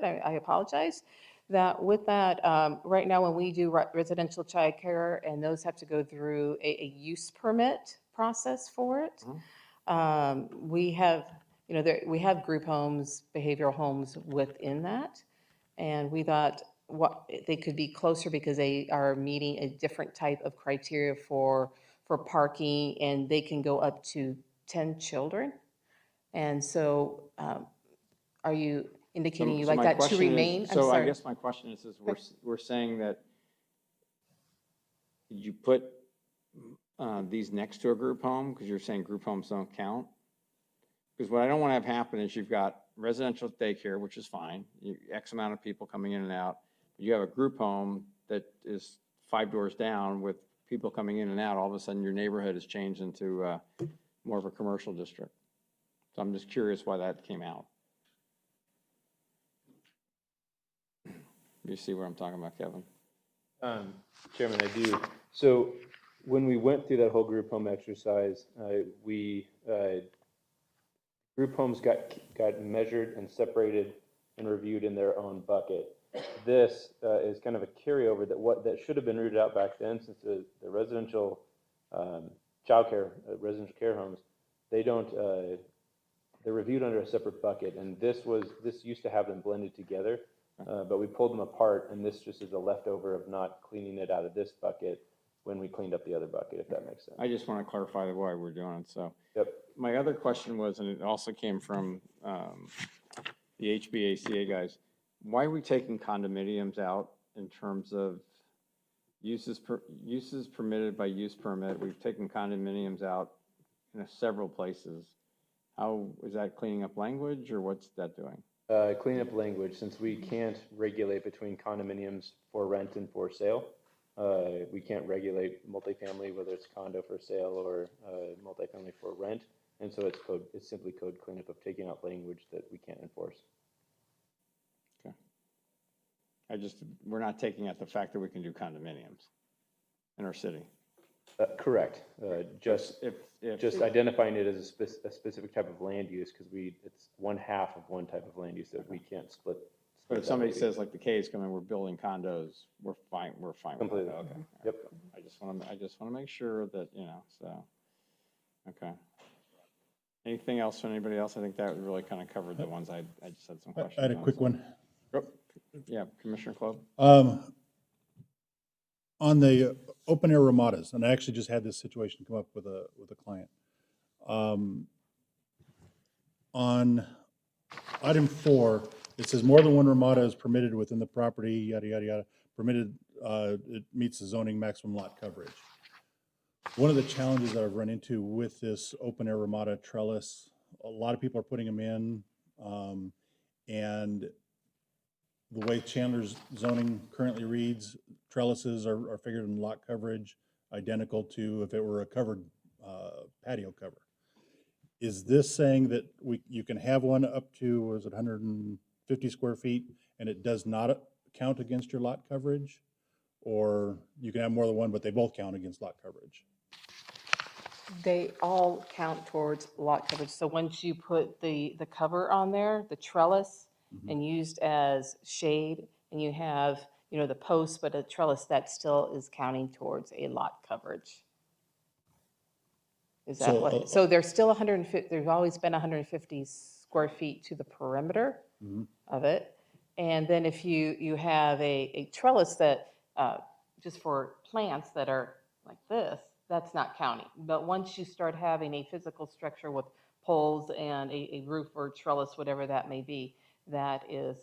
it. I apologize. That with that, right now when we do residential childcare, and those have to go through a use permit process for it. We have, we have group homes, behavioral homes within that. And we thought what they could be closer because they are meeting a different type of criteria for parking, and they can go up to 10 children. And so, are you indicating you So like my that to question remain? is, I'm so I sorry. guess my question is we're saying that you put these next to a group home because you're saying group homes don't count? Because what I don't want to have happen is you've got residential daycare, which is fine, X amount of people coming in and out. You have a group home that is 5 doors down with people coming in and out. All of a sudden, your neighborhood has changed into more of a commercial district. So I'm just curious why that came out. You see where I'm talking about, Kevin? Chairman, I do. So when we went through that whole group home exercise, group homes got measured and separated and reviewed in their own bucket. This is kind of a carryover that should have been rooted out back then, since the residential childcare, residential care homes, they don't, they're reviewed under a separate bucket, and this used to have them blended together, but we pulled them apart, and this just is a leftover of not cleaning it out of this bucket when we cleaned up the other bucket, if that makes sense. I just want to clarify why we're doing it. So, Yep. My other question was, and it also came from the HBACA guys, why are we taking condominiums out in terms of uses permitted by use permit? We've taken condominiums out in several places. How is that cleaning up language, or what's that doing? Cleaning up language, since we can't regulate between condominiums for rent and for sale. We can't regulate multifamily, whether it's condo for sale or multifamily for rent. And so it's simply code cleanup of taking out language that we can't enforce. Okay. We're not taking out the fact that we can do condominiums in our city. Correct. Just identifying it as a specific type of land use, because it's one half of one type of land use that we can't split. But if somebody says, like, the K's coming, we're building condos, we're fine Completely. with that. Okay. Yep. I just want to make sure that, so, okay. Anything else from anybody else? I think that really kind of covered the ones I just had some questions I had a on, quick so. one. Oh, yeah, Commissioner Club? On the open air ramadas, and I actually just had this situation come up with a client. On item 4, it says more than one ramada is permitted within the property, yada, yada, yada. Permitted, it meets the zoning maximum lot coverage. One of the challenges that I've run into with this open air ramada trellis, a lot of people are putting them in, and the way Chandler's zoning currently reads, trellises are figured in lot coverage identical to if it were a covered patio cover. Is this saying that you can have one up to, was it 150 square feet, and it does not count against your lot coverage? Or you can have more than one, but they both count against lot coverage? They all count towards lot coverage. So once you put the cover on there, the trellis, and used as shade, and you have, the post, but a trellis, that still is counting towards a lot coverage. Is that So, what? So there's still 150, there's always been 150 square feet to the perimeter of it. And then if you have a trellis that, just for plants that are like this, that's not counting. But once you start having a physical structure with poles and a roof or trellis, whatever that may be, that is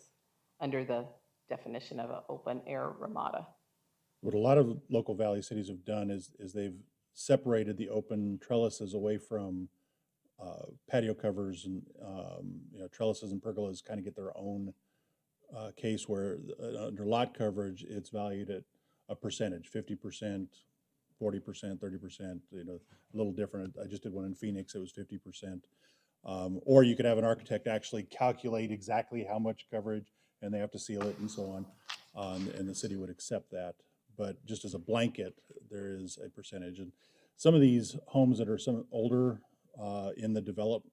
under the definition of an open air ramada. What a lot of local valley cities have done is they've separated the open trellises away from patio covers, and trellises and pergolas kind of get their own case where under lot coverage it's valued at a percentage, 50%, 40%, 30%, a little different. I just did one in Phoenix, it was 50%. Or you could have an architect actually calculate exactly how much coverage, and they have to seal it and so on, and the city would accept that. But just as a blanket, there is a percentage. And some of these homes that are some older in the developed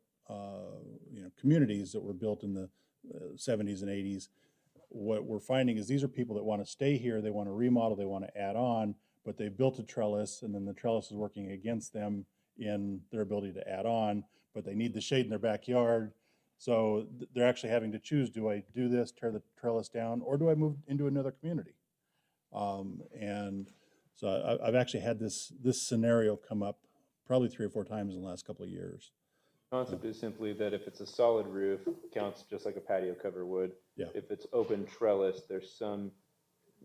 communities that were built in the 70s and 80s, what we're finding is these are people that want to stay here, they want to remodel, they want to add on, but they built a trellis and then the trellis is working against them in their ability to add on, but they need the shade in their backyard. So they're actually having to choose, do I do this, tear the trellis down, or do I move into another community? And so I've actually had this scenario come up probably 3 or 4 times in the last couple of years. Concept is simply that if it's a solid roof, counts just like a patio cover would. Yeah. If it's open trellis, there's some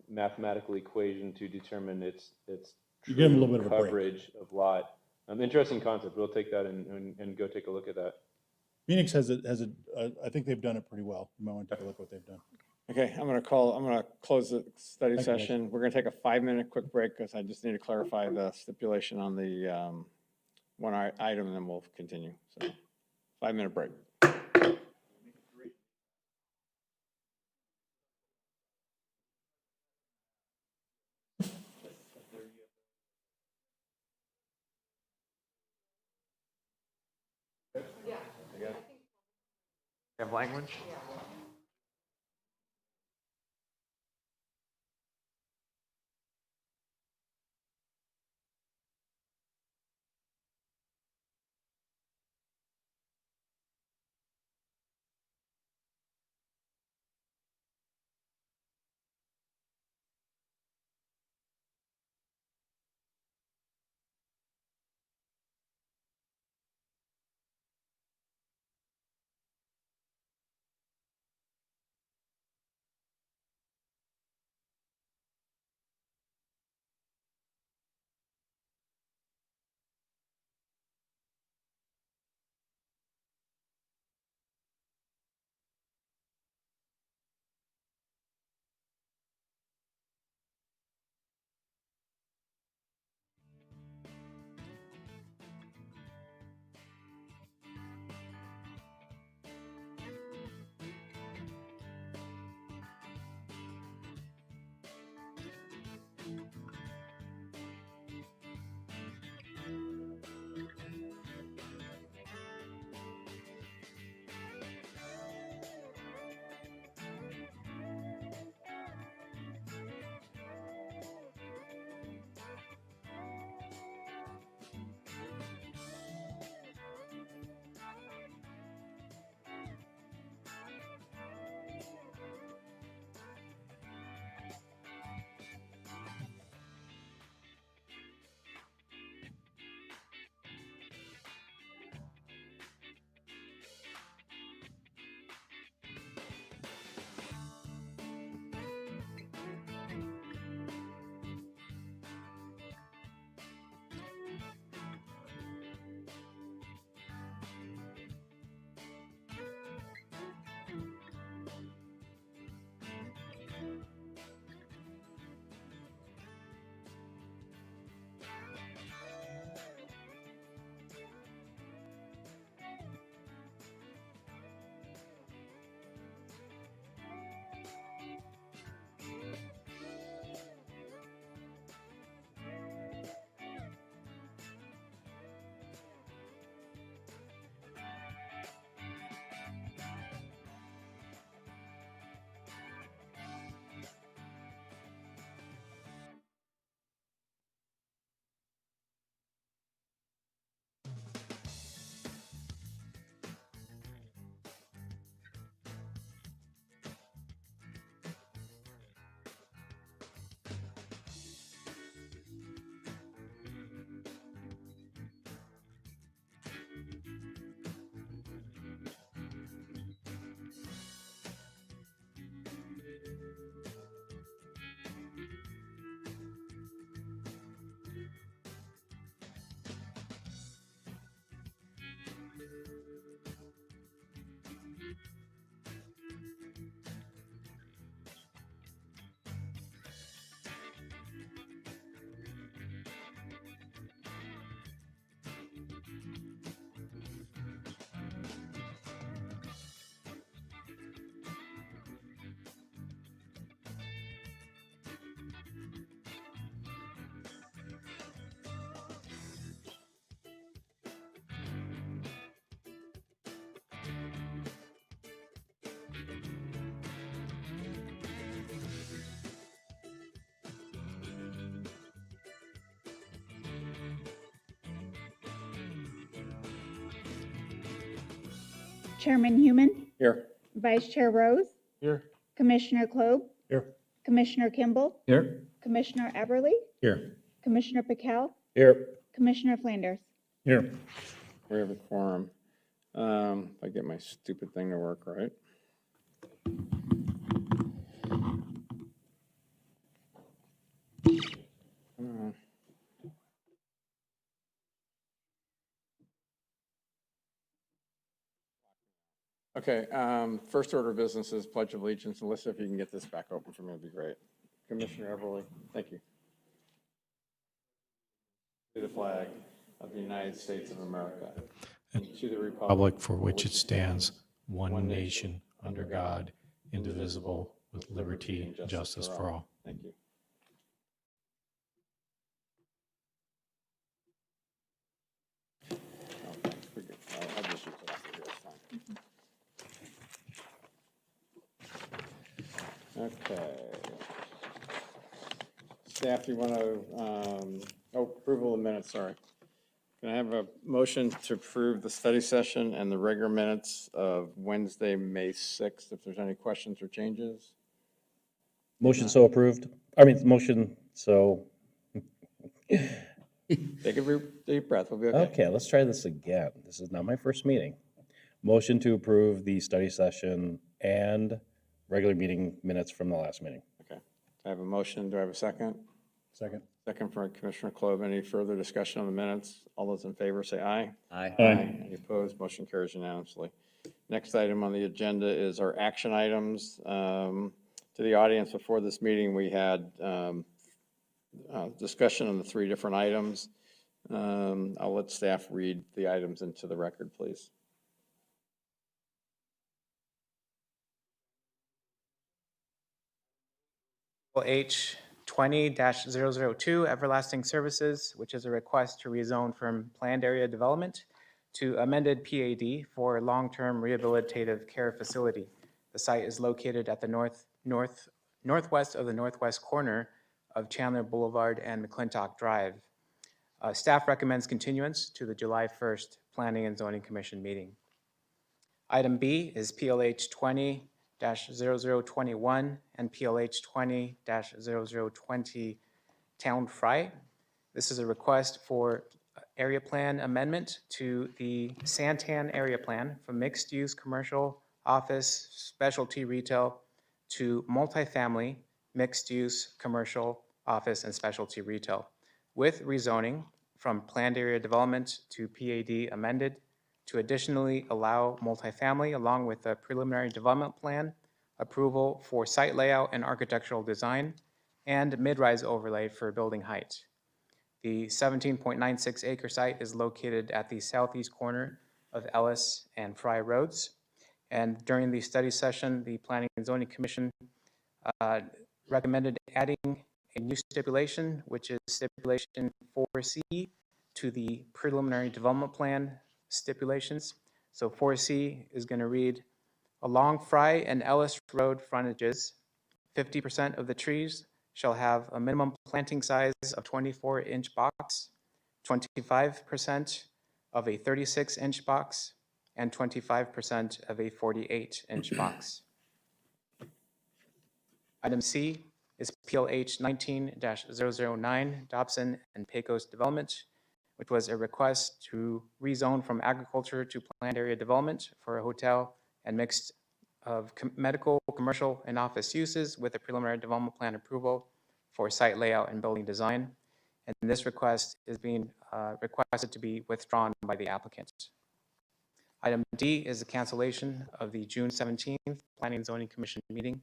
mathematical equation to determine its You give 'em a little true bit of a break. coverage of lot. Interesting concept. We'll take that and go take a look at that. Phoenix I think they've done it pretty well. You might want to take a look at what they've done. Okay, I'm gonna close the study Thank you, guys. session. We're gonna take a 5-minute quick break because I just need to clarify the stipulation on the one item, and then we'll continue. So 5-minute break. Have language? Chairman Human, Here. Vice Chair Rose, Here. Commissioner Klob, Here. Commissioner Kimball, Here. Commissioner Everly, Here. Commissioner Pical, Here. Commissioner Flanders. Here. We have a quorum. If I get my stupid thing to work right. Come on. Okay, first order of business is Pledge of Allegiance. Alyssa, if you can get this back open for me, it'd be great. Commissioner Everly, thank you. To the flag of the United States of America and to the republic for which it stands, one nation, under God, indivisible, with liberty and justice for all. Thank you. Oh, thanks. We're good. I'll just use it after here. It's fine. Okay. Staff, do you want to, approval of minutes, sorry. Can I have a motion to approve the study session and the regular minutes of Wednesday, May 6th, if there's any questions or changes? Motion so approved. I mean, motion so, Take a deep breath, we'll be okay. okay, let's try this again. This is not my first meeting. Motion to approve the study session and regular meeting minutes from the last meeting. Okay. I have a motion, do I have a second? Second. Second from Commissioner Klob. Any further discussion on the minutes? All those in favor say aye. Aye. Any opposed? Motion carries unanimously. Next item on the agenda is our action items. To the audience, before this meeting, we had discussion on the 3 different items. I'll let staff read the items into the record, please. H 20-002 Everlasting Services, which is a request to rezone from planned area development to amended PAD for long-term rehabilitative care facility. The site is located at the northwest of the northwest corner of Chandler Boulevard and McClintock Drive. Staff recommends continuance to the July 1st Planning and Zoning Commission meeting. Item B is PLH 20-0021 and PLH 20-0020 Town Fry. This is a request for area plan amendment to the Santan area plan from mixed-use commercial, office, specialty retail to multifamily, mixed-use commercial, office, and specialty retail, with rezoning from planned area development to PAD amended to additionally allow multifamily along with a preliminary development plan, approval for site layout and architectural design, and mid-rise overlay for building height. The 17.96 acre site is located at the southeast corner of Ellis and Fry Roads. And during the study session, the Planning and Zoning Commission recommended adding a new stipulation, which is stipulation 4C to the preliminary development plan stipulations. So 4C is going to read, along Fry and Ellis Road frontages, 50% of the trees shall have a minimum planting size of 24-inch box, 25% of a 36-inch box, and 25% of a 48-inch box. Item C is PLH 19-009 Dobson and Pecos Development, which was a request to rezone from agriculture to planned area development for a hotel and mixed of medical, commercial, and office uses with a preliminary development plan approval for site layout and building design. And this request is being requested to be withdrawn by the applicant. Item D is the cancellation of the June 17th Planning and Zoning Commission meeting.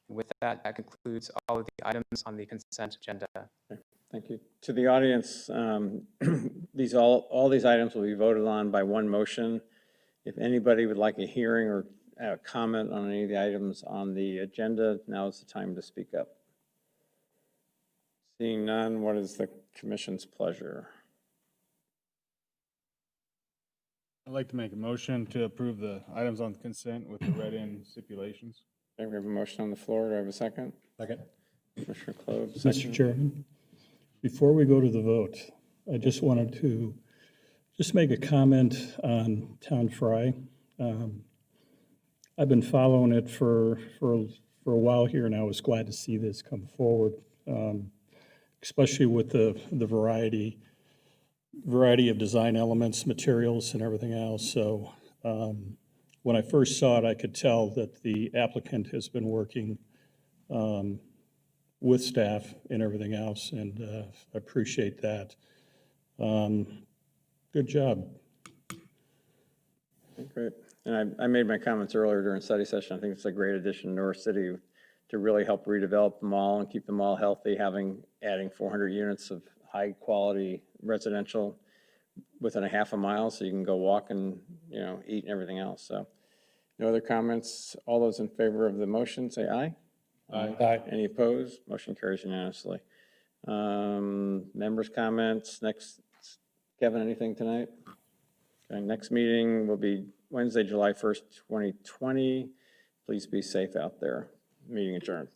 With that, that concludes all of the items on the consent agenda. Thank you. To the audience, all these items will be voted on by one motion. If anybody would like a hearing or comment on any of the items on the agenda, now is the time to speak up. Seeing none, what is the commission's pleasure? I'd like to make a motion to approve the items on consent with the read-in stipulations. Okay, we have a motion on the floor. Do I have a second? Second. Commissioner Klob, Mr. second. Chairman, before we go to the vote, I just wanted to just make a comment on Town Fry. I've been following it for a while here, and I was glad to see this come forward, especially with the variety of design elements, materials, and everything else. So when I first saw it, I could tell that the applicant has been working with staff and everything else, and I appreciate that. Good job. Great. And I made my comments earlier during study session. I think it's a great addition to North City to really help redevelop the mall and keep the mall healthy, adding 400 units of high-quality residential within a half a mile, so you can go walk and, eat and everything else. So no other comments? All those in favor of the motion, say aye. Aye. Any opposed? Motion carries unanimously. Members' comments. Next, Kevin, anything tonight? Okay, next meeting will be Wednesday, July 1st, 2020. Please be safe out there. Meeting adjourned.